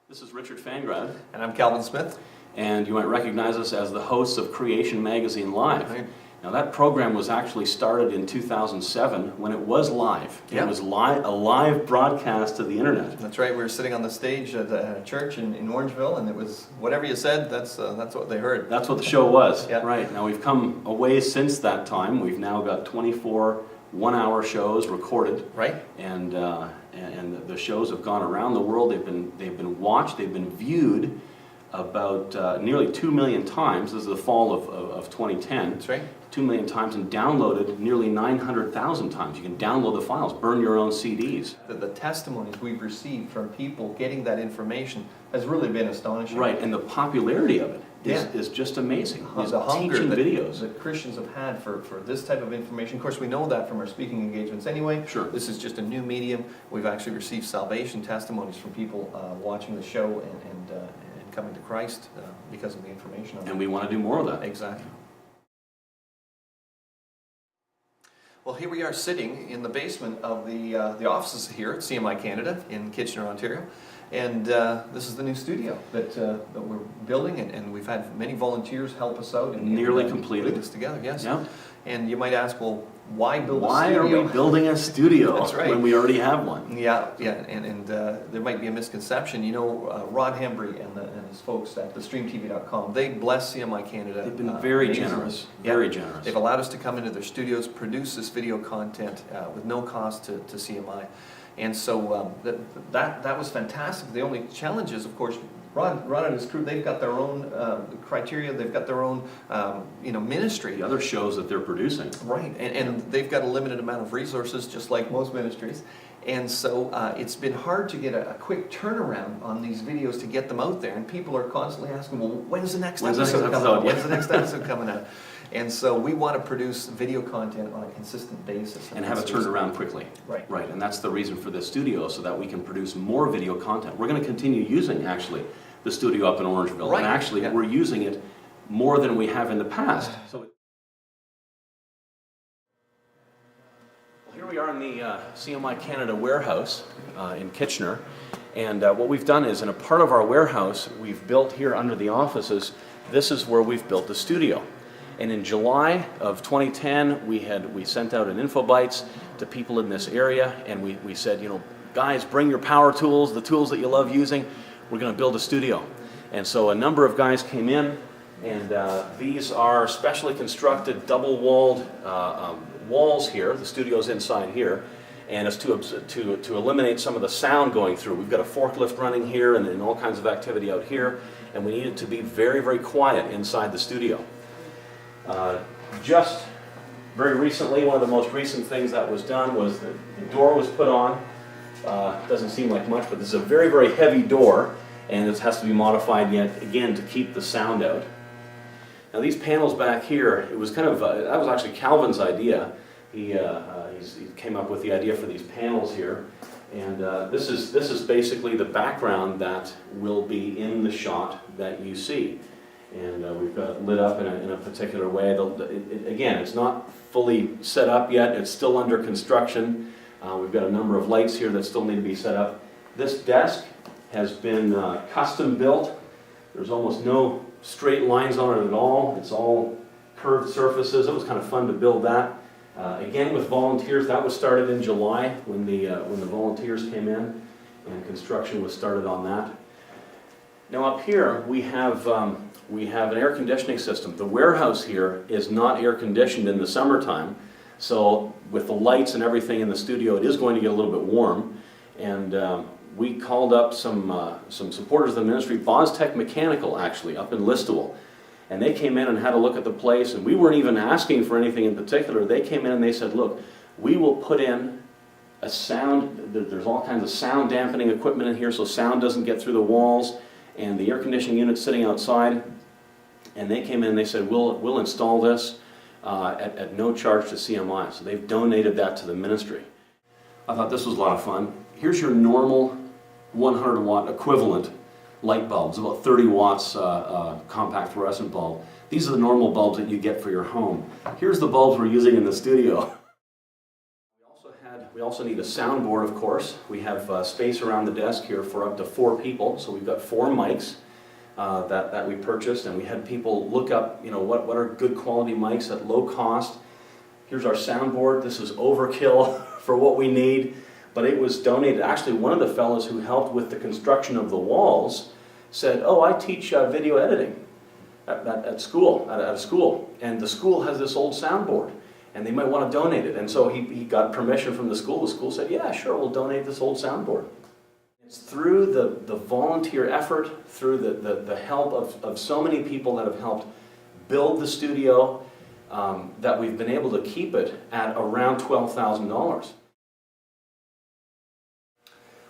This is Richard Fangrad. And I'm Calvin Smith. And you might recognize us as the hosts of Creation Magazine Live. Right. Now that program was actually started in 2007 when it was live. Yep. It was a live broadcast to the internet. That's right, we were sitting on the stage at a church in Orangeville, and it was whatever you said, that's what they heard. That's what the show was. Yep. Right. Now we've come a ways since that time. We've now got 24 one-hour shows recorded. Right. And the shows have gone around the world. They've been watched. They've been viewed about nearly 2 million times. This is the fall of 2010. That's right. 2 million times, and downloaded nearly 900,000 times. You can download the files, burn your own CDs. The testimonies we've received from people getting that information has really been astonishing. Right, and the popularity of it Yeah. is just amazing. These The hunger teaching that, videos that Christians have had for this type of information. Of course, we know that from our speaking engagements anyway. Sure. This is just a new medium. We've actually received salvation testimonies from people watching the show and coming to Christ because of the information on it. and we want to do more of that. Exactly. Well, here we are sitting in the basement of the offices here at CMI-Canada in Kitchener, Ontario. And this is the new studio that we're building, and we've had many volunteers help us out. And Nearly completed. Putting this together, yes. Yeah. And you might ask, well, why build a Why studio? are we building a studio That's right. when we already have one? Yeah, and there might be a misconception. You know, Rod Hembry and his folks at thestreamtv.com, they bless CMI Canada. They've been very amazingly. generous, Yeah. very generous. They've allowed us to come into their studios, produce this video content with no cost to CMI. And so that was fantastic. The only challenge is, of course, Rod and his crew, they've got their own criteria, they've got their own ministry. The other shows that they're producing. Right, and they've got a limited amount of resources, just like most ministries. And so it's been hard to get a quick turnaround on these videos to get them out there. And people are constantly asking, well, when's the next episode coming out? When's the next episode coming out? And so we want to produce video content on a consistent basis. And have it turned around quickly. Right. Right, and that's the reason for this studio, so that we can produce more video content. We're going to continue using, actually, the studio up in Orangeville. Right. And actually, Yeah. we're using it more than we have in the past. So here we are in the CMI-Canada warehouse in Kitchener. And what we've done is, in a part of our warehouse, we've built here under the offices, this is where we've built the studio. And in July of 2010, we sent out an InfoBites to people in this area, and we said, you know, guys, bring your power tools, the tools that you love using. We're going to build a studio. And so a number of guys came in, and these are specially constructed double-walled walls here. The studio's inside here, and it's to eliminate some of the sound going through. We've got a forklift running here and all kinds of activity out here, and we need it to be very, very quiet inside the studio. Just very recently, one of the most recent things that was done was the door was put on. Doesn't seem like much, but this is a very, very heavy door, and it has to be modified yet again to keep the sound out. Now these panels back here, it was kind of that was actually Calvin's idea. He came up with the idea for these panels here, and this is basically the background that will be in the shot that you see. And we've got it lit up in a particular way. Again, it's not fully set up yet. It's still under construction. We've got a number of lights here that still need to be set up. This desk has been custom built. There's almost no straight lines on it at all. It's all curved surfaces. It was kind of fun to build that. Again, with volunteers, that was started in July when the volunteers came in, and construction was started on that. Now up here we have an air conditioning system. The warehouse here is not air conditioned in the summertime, so with the lights and everything in the studio, it is going to get a little bit warm. And we called up some supporters of the ministry, Bostech Mechanical actually, up in Listowel. And they came in and had a look at the place, and we weren't even asking for anything in particular. They came in and they said, look, we will put in a sound, there's all kinds of sound dampening equipment in here so sound doesn't get through the walls, and the air conditioning unit's sitting outside. And they came in and they said, we'll install this at no charge to CMI. So they've donated that to the ministry. I thought this was a lot of fun. Here's your normal 100 watt equivalent light bulbs, about 30 watts compact fluorescent bulb. These are the normal bulbs that you get for your home. Here's the bulbs we're using in the studio. We also We also need a soundboard, of course. We have space around the desk here for up to 4 people, so we've got 4 mics that we purchased, and we had people look up, you know, what are good quality mics at low cost. Here's our soundboard. This is overkill for what we need, but it was donated. Actually, one of the fellows who helped with the construction of the walls said, "Oh, I teach video editing at school, at a school, and the school has this old soundboard, and they might want to donate it." And so he got permission from the school. The school said, "Yeah, sure, we'll donate this old soundboard." It's through the volunteer effort, through the help of so many people that have helped build the studio, that we've been able to keep it at around $12,000.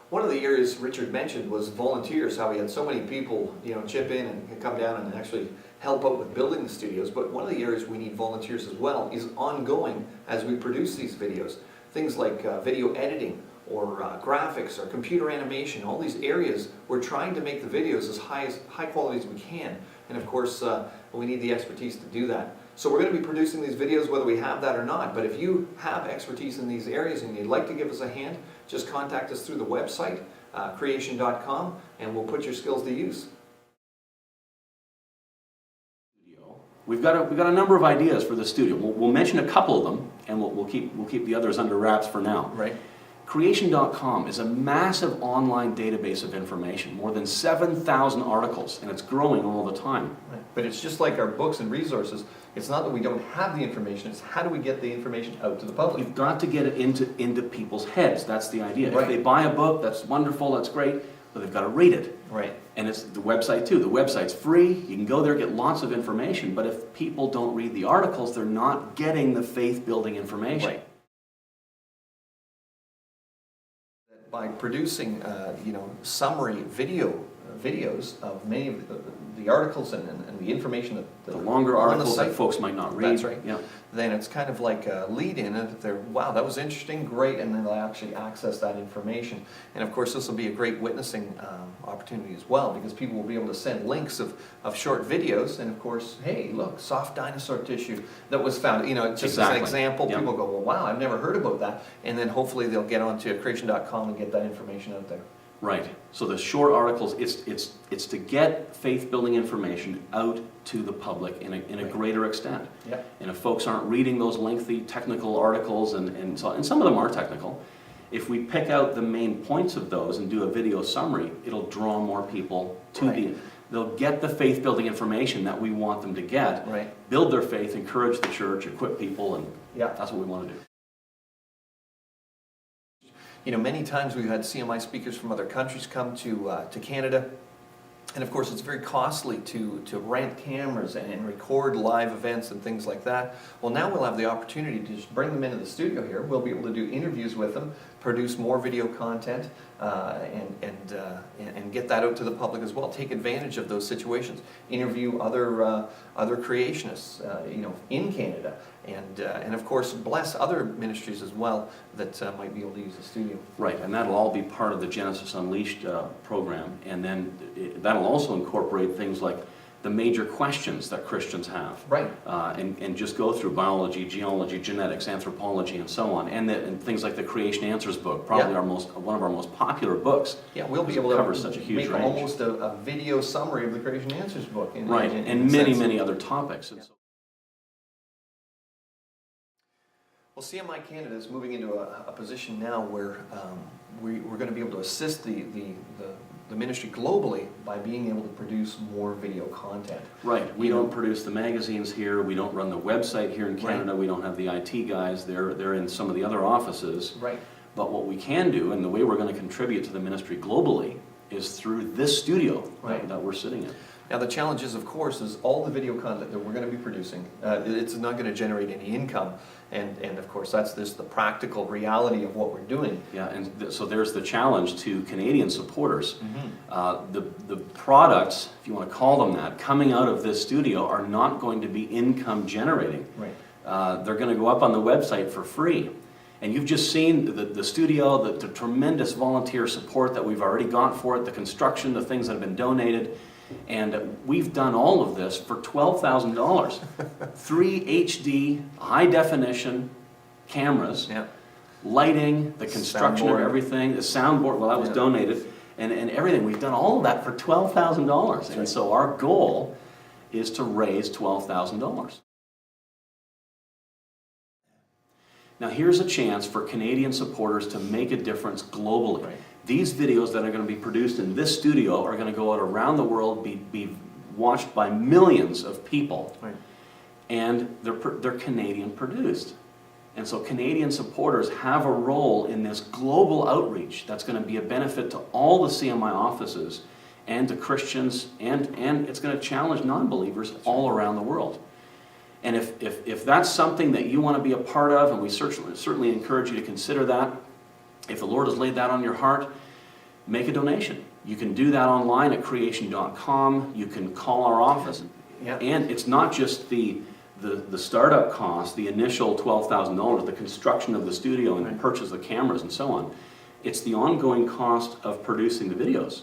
One of the areas Richard mentioned was volunteers, how we had so many people, you know, chip in and come down and actually help out with building the studios. But one of the areas we need volunteers as well is ongoing as we produce these videos. Things like video editing or graphics or computer animation, all these areas, we're trying to make the videos as high quality as we can. And of course, we need the expertise to do that. So we're going to be producing these videos whether we have that or not. But if you have expertise in these areas and you'd like to give us a hand, just contact us through the website, creation.com, and we'll put your skills to use. We've got a number of ideas for the studio. We'll mention a couple of them, and we'll keep the others under wraps for now. Right. Creation.com is a massive online database of information, more than 7,000 articles, and it's growing all the time. Right. But it's just like our books and resources. It's not that we don't have the information, it's how do we get the information out to the public? You've got to get it into people's heads. That's the idea. Right. If they buy a book, that's wonderful, that's great, but they've got to read it. Right. And it's the website too. The website's free. You can go there, get lots of information, but if people don't read the articles, they're not getting the faith-building information. Right. By producing, summary videos of many of the articles and the information that The longer articles that folks might not read. That's right. Yeah. Then it's kind of like a lead-in, and they're, wow, that was interesting, great, and then they'll actually access that information. And of course, this will be a great witnessing opportunity as well, because people will be able to send links of short videos, and of course, hey, look, soft dinosaur tissue that was found. You know, just Exactly. as an example, Yep. people go, well, wow, I've never heard about that, and then hopefully they'll get onto creation.com and get that information out there. Right. So the short articles, it's to get faith-building information out to the public in a Right. greater extent. Yep. And if folks aren't reading those lengthy technical articles, and some of them are technical, if we pick out the main points of those and do a video summary, it'll draw more people to Right. they'll get the faith-building information that we want them to get, Right. build their faith, encourage the church, equip people, and Yeah. that's what we want to do. You know, many times we've had CMI speakers from other countries come to Canada, and of course it's very costly to rent cameras and record live events and things like that. Well, now we'll have the opportunity to just bring them into the studio here. We'll be able to do interviews with them, produce more video content, and get that out to the public as well. Take advantage of those situations. Interview other creationists, in Canada, and of course bless other ministries as well that might be able to use the studio. Right, and that'll all be part of the Genesis Unleashed program, and then that'll also incorporate things like the major questions that Christians have. Right. And just go through biology, geology, genetics, anthropology, and so on, and things like the Creation Answers book, probably Yeah. one of our most popular books. Yeah, we'll be because able it to covers such a huge make range. almost a video summary of the Creation Answers book. Right, and many other topics. Yeah. Well, CMI-Canada is moving into a position now where we're going to be able to assist the ministry globally by being able to produce more video content. Right, we don't produce the magazines here, we don't run the website here in Canada, Right. we don't have the IT guys, they're in some of the other offices. Right. But what we can do, and the way we're going to contribute to the ministry globally, is through this studio Right. that we're sitting in. Now the challenge is, of course, is all the video content that we're going to be producing, it's not going to generate any income, and of course that's the practical reality of what we're doing. Yeah, and so there's the challenge to Canadian supporters. The products, if you want to call them that, coming out of this studio are not going to be income generating. Right. They're going to go up on the website for free. And you've just seen the studio, the tremendous volunteer support that we've already got for it, the construction, the things that have been donated. And we've done all of this for $12,000. 3 HD, high definition cameras. Yeah. lighting, the construction of Soundboard. everything, the soundboard, well, that was Yeah. donated, and everything. We've done all of that for $12,000. And so our goal is to raise $12,000. Now here's a chance for Canadian supporters to make a difference globally. Right. These videos that are going to be produced in this studio are going to go out around the world, be watched by millions of people, Right. and they're Canadian produced. And so Canadian supporters have a role in this global outreach that's going to be a benefit to all the CMI offices and to Christians, and it's going to challenge non-believers all around the world. And if that's something that you want to be a part of, and we certainly encourage you to consider that, if the Lord has laid that on your heart, make a donation. You can do that online at creation.com. You can call our office. Yeah. And it's not just the startup cost, the initial $12,000, the construction of the studio and the purchase of the cameras and so on. It's the ongoing cost of producing the videos.